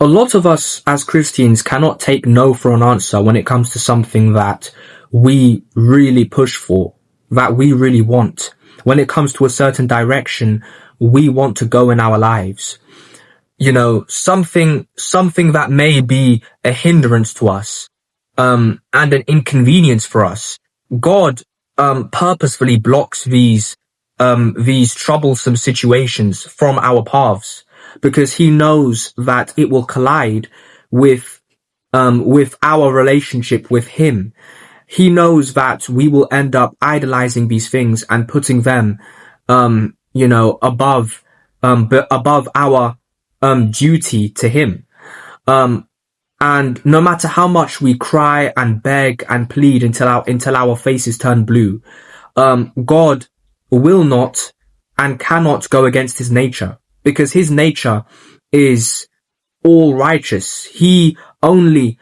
A lot of us as Christians cannot take no for an answer when it comes to something that we really push for, that we really want. When it comes to a certain direction we want to go in our lives. You know, something that may be a hindrance to us, and an inconvenience for us. God, purposefully blocks these troublesome situations from our paths, because he knows that it will collide with our relationship with him. He knows that we will end up idolizing these things and putting them, above our, duty to him. And no matter how much we cry and beg and plead until our faces turn blue, God will not and cannot go against his nature, because his nature is all righteous. He only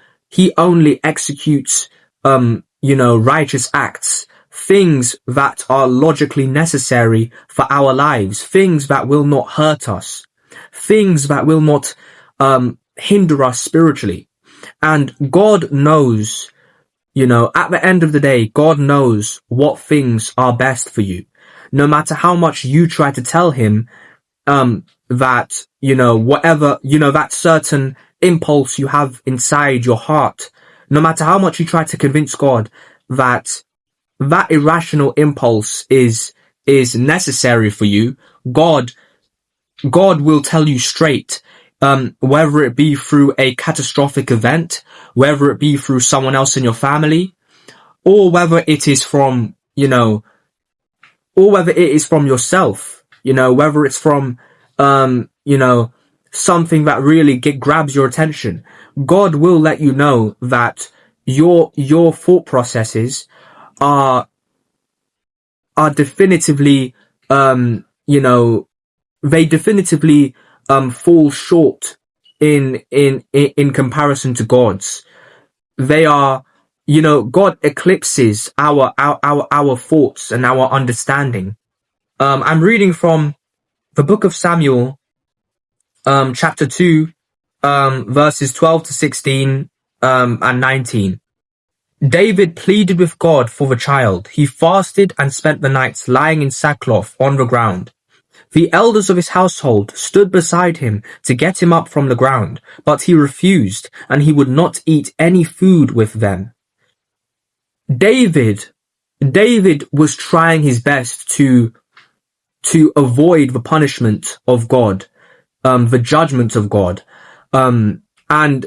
executes, righteous acts, things that are logically necessary for our lives, things that will not hurt us, things that will not, hinder us spiritually. And God knows, at the end of the day, God knows what things are best for you. No matter how much you try to tell him, that, whatever, that certain impulse you have inside your heart, no matter how much you try to convince God that that irrational impulse is necessary for you, God will tell you straight, whether it be through a catastrophic event, whether it be through someone else in your family, or whether it is from, or whether it is from yourself, whether it's from, something that really grabs your attention. God will let you know that your thought processes are definitively, they definitively fall short in comparison to God's. They are, God eclipses our thoughts and our understanding. I'm reading from the book of Samuel, chapter 2, verses 12 to 16, and 19. David pleaded with God for the child. He fasted and spent the nights lying in sackcloth on the ground. The elders of his household stood beside him to get him up from the ground, but he refused, and he would not eat any food with them. David was trying his best to avoid the punishment of God, the judgment of God. And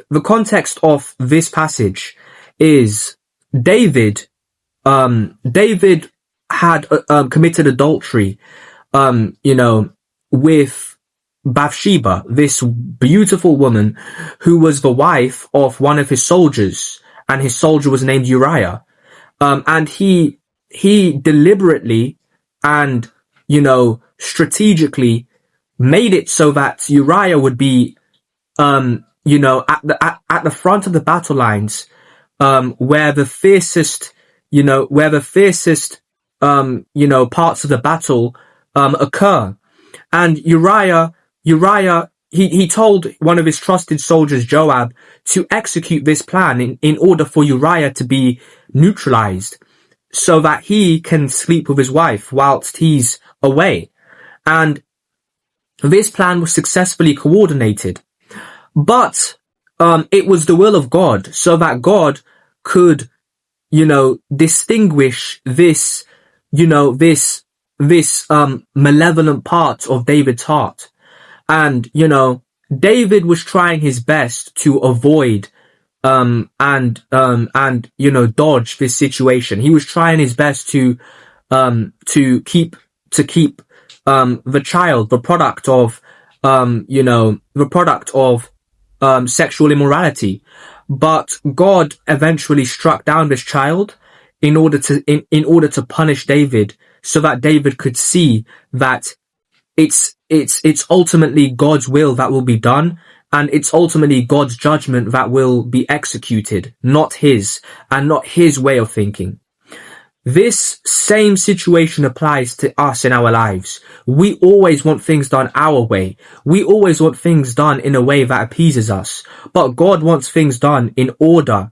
the context of this passage is David had committed adultery, with Bathsheba, this beautiful woman who was the wife of one of his soldiers, and his soldier was named Uriah. And he deliberately and, strategically made it so that Uriah would be, at the front of the battle lines, where the fiercest, parts of the battle, occur. And Uriah, he told one of his trusted soldiers, Joab, to execute this plan in order for Uriah to be neutralized so that he can sleep with his wife whilst he's away. And this plan was successfully coordinated. But, it was the will of God, so that God could, distinguish this, this malevolent part of David's heart. And, David was trying his best to avoid, dodge this situation. He was trying his best to keep, the child, the product of, sexual immorality. But God eventually struck down this child in order to punish David, so that David could see that it's ultimately God's will that will be done, and it's ultimately God's judgment that will be executed, not his, and not his way of thinking. This same situation applies to us in our lives. We always want things done our way. We always want things done in a way that appeases us. But God wants things done in order